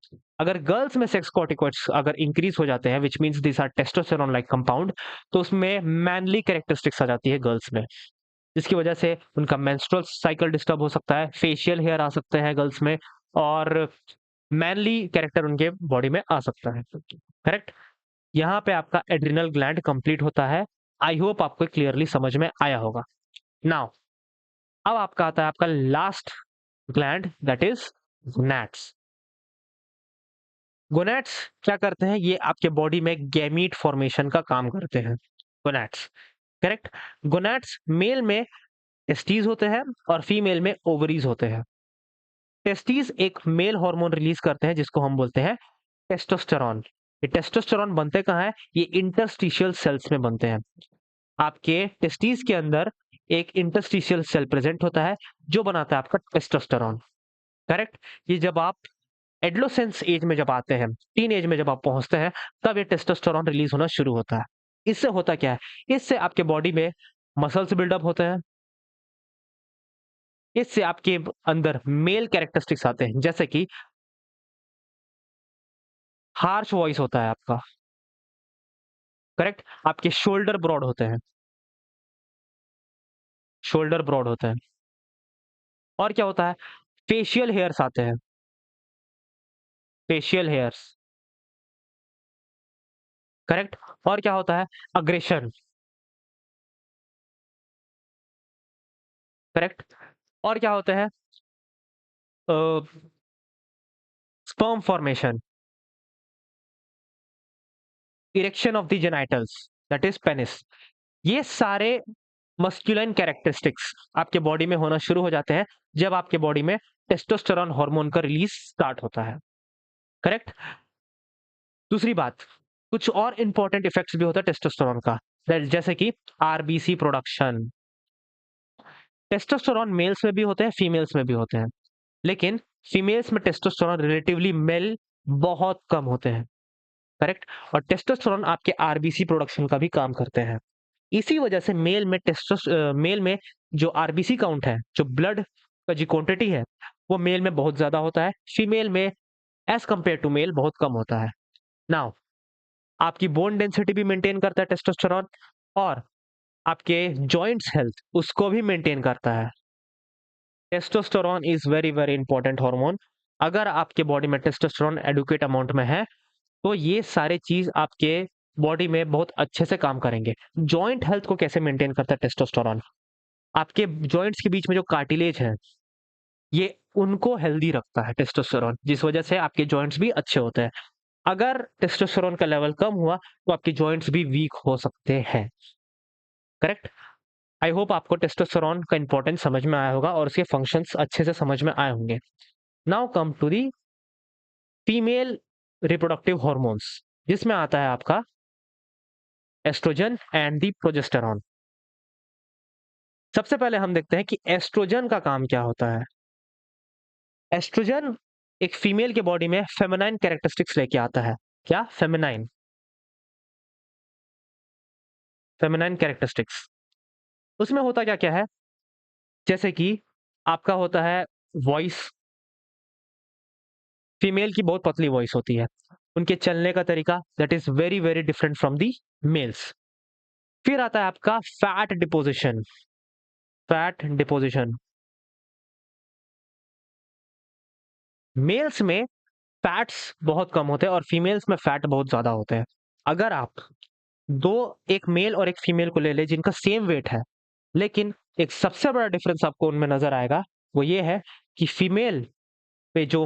[SPEAKER 1] अगर गर्ल्स में सेक्स कॉर्टिकॉइड्स अगर इंक्रीज़ हो जाते हैं, which means these are testosterone like compound, तो उसमें मैनली कैरेक्टरिस्टिक्स आ जाती है गर्ल्स में, जिसकी वजह से उनका मेंस्ट्रुअल साइकिल डिस्टर्ब हो सकता है, फेशियल हेयर आ सकते हैं गर्ल्स में और मैनली कैरेक्टर उनके बॉडी में आ सकता है। करेक्ट? यहाँ पे आपका एड्रिनल ग्लैंड कंप्लीट होता है। आई होप आपको क्लियरली समझ में आया होगा। नाउ अब आपका आता है आपका last gland that is gonads. Gonads क्या करते हैं? ये आपके बॉडी में गैमीट फॉर्मेशन का काम करते हैं। Gonads, correct? गोनैड्स मेल में टेस्टीज होते हैं और फीमेल में ओवरीज होते हैं। टेस्टीज एक मेल हार्मोन रिलीज करते हैं जिसको हम बोलते हैं टेस्टोस्टेरॉन। ये टेस्टोस्टेरॉन बनते कहाँ है? ये इंटरस्टिशियल सेल्स में बनते हैं। आपके टेस्टीज के अंदर एक इंटरस्टिशियल सेल प्रेजेंट होता है जो बनाता है आपका टेस्टोस्टेरॉन, करेक्ट? ये जब आप एडोलेसेंस एज में जब आते हैं, टीन एज में जब आप पहुंचते हैं, तब ये टेस्टोस्टेरॉन रिलीज होना शुरू होता है। इससे होता क्या है? इससे आपके बॉडी में मसल्स बिल्डअप होते हैं। इससे आपके अंदर मेल कैरेक्टरिस्टिक्स आते हैं, जैसे कि हार्श वॉइस होता है आपका, करेक्ट? आपके शोल्डर ब्रॉड होते हैं, शोल्डर ब्रॉड होते हैं। और क्या होता है? फेशियल हेयर्स आते हैं, फेशियल हेयर्स, करेक्ट? और क्या होता है? Aggression, correct? और क्या होता है? Sperm formation, erection of the genitals that is penis. ये सारे मस्कुलिन कैरेक्टरिस्टिक्स आपके बॉडी में होना शुरू हो जाते हैं जब आपके बॉडी में टेस्टोस्टेरॉन हार्मोन का रिलीज स्टार्ट होता है, करेक्ट? दूसरी बात, कुछ और इंपॉर्टेंट इफेक्ट्स भी होता है टेस्टोस्टेरॉन का, जैसे कि आरबीसी प्रोडक्शन। टेस्टोस्टेरॉन मेल्स में भी होते हैं, फीमेल्स में भी होते हैं, लेकिन फीमेल्स में टेस्टोस्टेरॉन रिलेटिवली मेल बहुत कम होते हैं, करेक्ट? और टेस्टोस्टेरॉन आपके आरबीसी प्रोडक्शन का भी काम करते हैं। इसी वजह से मेल में जो आरबीसी काउंट है, जो ब्लड का जो क्वांटिटी है, वो मेल में बहुत ज़्यादा होता है, फीमेल में एज़ कंपेयर टू मेल बहुत कम होता है। नाउ आपकी बोन डेंसिटी भी मेंटेन करता है टेस्टोस्टेरॉन और आपके जॉइंट्स हेल्थ उसको भी मेंटेन करता है। Testosterone is very, very important hormone. अगर आपके बॉडी में टेस्टोस्टेरॉन एडुक्वेट अमाउंट में है, तो ये सारे चीज़ आपके बॉडी में बहुत अच्छे से काम करेंगे। जॉइंट हेल्थ को कैसे मेंटेन करता है टेस्टोस्टेरॉन? आपके जॉइंट्स के बीच में जो कार्टिलेज है, ये उनको हेल्दी रखता है टेस्टोस्टेरोन, जिस वजह से आपके जॉइंट्स भी अच्छे होते हैं। अगर टेस्टोस्टेरोन का लेवल कम हुआ तो आपके जॉइंट्स भी वीक हो सकते हैं। करेक्ट? आई होप आपको टेस्टोस्टेरोन का इंपॉर्टेंस समझ में आया होगा और उसके फंक्शंस अच्छे से समझ में आए होंगे। Now come to the female reproductive hormones, जिसमें आता है आपका एस्ट्रोजन एंड दी प्रोजेस्टेरॉन। सबसे पहले हम देखते हैं कि एस्ट्रोजन का काम क्या होता है। एस्ट्रोजन एक फीमेल के बॉडी में फेमिनाइन कैरेक्टरिस्टिक्स लेके आता है। क्या? Feminine characteristics. उसमें होता क्या क्या है, जैसे कि आपका होता है वॉइस। फीमेल की बहुत पतली वॉइस होती है, उनके चलने का तरीका that is very very different from the males. फिर आता है आपका fat deposition. Fat deposition, males में फैट्स बहुत कम होते हैं और फीमेल्स में फैट बहुत ज्यादा होते हैं। अगर आप दो, एक मेल और एक फीमेल को ले ले जिनका सेम वेट है, लेकिन एक सबसे बड़ा डिफरेंस आपको उनमें नजर आएगा, वो ये है कि फीमेल पे जो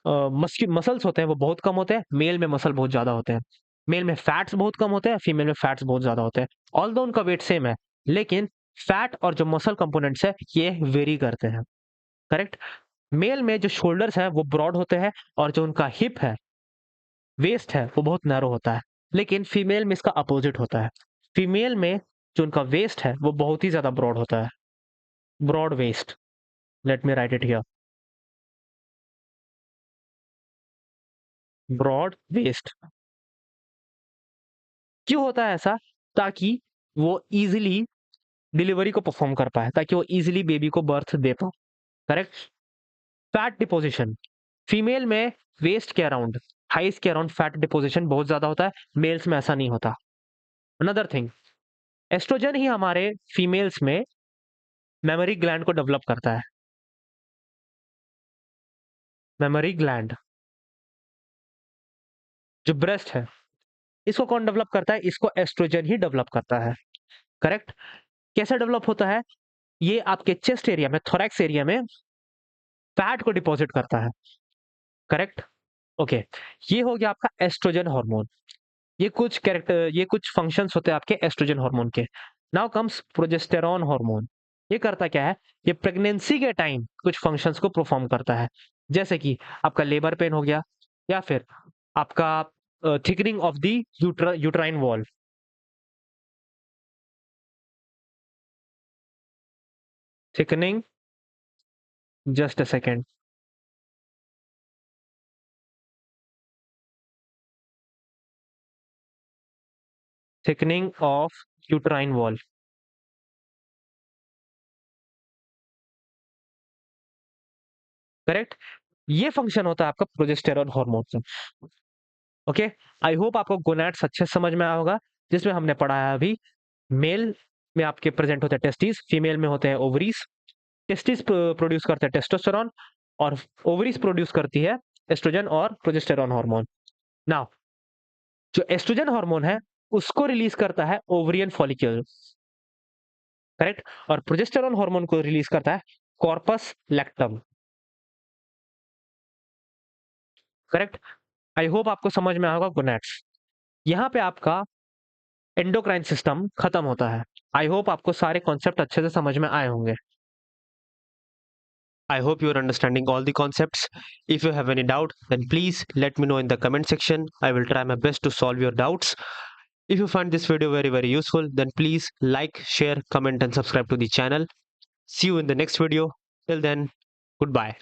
[SPEAKER 1] मसल्स होते हैं वो बहुत कम होते हैं, मेल में मसल बहुत ज्यादा होते हैं। मेल में फैट्स बहुत कम होते हैं, फीमेल में फैट्स बहुत ज्यादा होते हैं। ऑल्दो उनका वेट सेम है, लेकिन फैट और जो मसल कंपोनेंट्स है ये वेरी करते हैं। करेक्ट? मेल में जो शोल्डर्स है वो ब्रॉड होते हैं और जो उनका हिप है, वेस्ट है, वो बहुत नैरो होता है। लेकिन फीमेल में इसका अपोजिट होता है। फीमेल में जो उनका वेस्ट है वो बहुत ही ज्यादा ब्रॉड होता है। Broad waist, let me write it here, broad waist. क्यों होता है ऐसा? ताकि वो इजीली डिलीवरी को परफॉर्म कर पाए, ताकि वो इजीली बेबी को बर्थ दे पाए। करेक्ट? फैट डिपोजिशन, फीमेल में वेस्ट के अराउंड, थाइस के अराउंड फैट डिपोजिशन बहुत ज्यादा होता है, मेल्स में ऐसा नहीं होता। अनदर थिंग, एस्ट्रोजन ही हमारे फीमेल्स में मेमोरी ग्लैंड को डेवलप करता है। मेमोरी ग्लैंड, जो ब्रेस्ट है, इसको कौन डेवलप करता है? इसको एस्ट्रोजन ही डेवलप करता है। करेक्ट? कैसे डेवलप होता है? ये आपके चेस्ट एरिया में, थोरैक्स एरिया में फैट को डिपॉजिट करता है। करेक्ट? ओके, ये हो गया आपका एस्ट्रोजन हार्मोन। ये कुछ फंक्शंस होते हैं आपके एस्ट्रोजन हार्मोन के। Now comes progesterone hormone. ये करता क्या है? ये प्रेगनेंसी के टाइम कुछ फंक्शंस को परफॉर्म करता है, जैसे कि आपका लेबर पेन हो गया, या फिर आपका thickening of the uterine wall. Thickening, just a second, thickening of uterine wall. Correct? ये फंक्शन होता है आपका प्रोजेस्टेरॉन हार्मोन से। ओके, आई होप आपको गोनैड्स अच्छे से समझ में आया होगा, जिसमें हमने पढ़ा है अभी। मेल में आपके प्रेजेंट होते हैं टेस्टिस, फीमेल में होते हैं ओवरीज। टेस्टिस प्रोड्यूस करते हैं टेस्टोस्टेरॉन और ओवरीज प्रोड्यूस करती है एस्ट्रोजन और प्रोजेस्टेरॉन हार्मोन। नाउ जो एस्ट्रोजन हार्मोन है उसको रिलीज करता है ओवरियन फॉलिक्यूल। करेक्ट? और प्रोजेस्टेरॉन हार्मोन को रिलीज करता है corpus lactam. Correct? I hope आपको समझ में आएगा गोनैड्स। यहाँ पे आपका एंडोक्राइन सिस्टम खत्म होता है। आई होप आपको सारे कॉन्सेप्ट अच्छे से समझ में आए होंगे। I hope you are understanding all the concepts. If you have any doubt, then please let me know in the comment section. I will try my best to solve your doubts. If you find this video very useful, then please like, share, comment and subscribe to the channel. See you in the next video. Till then, goodbye.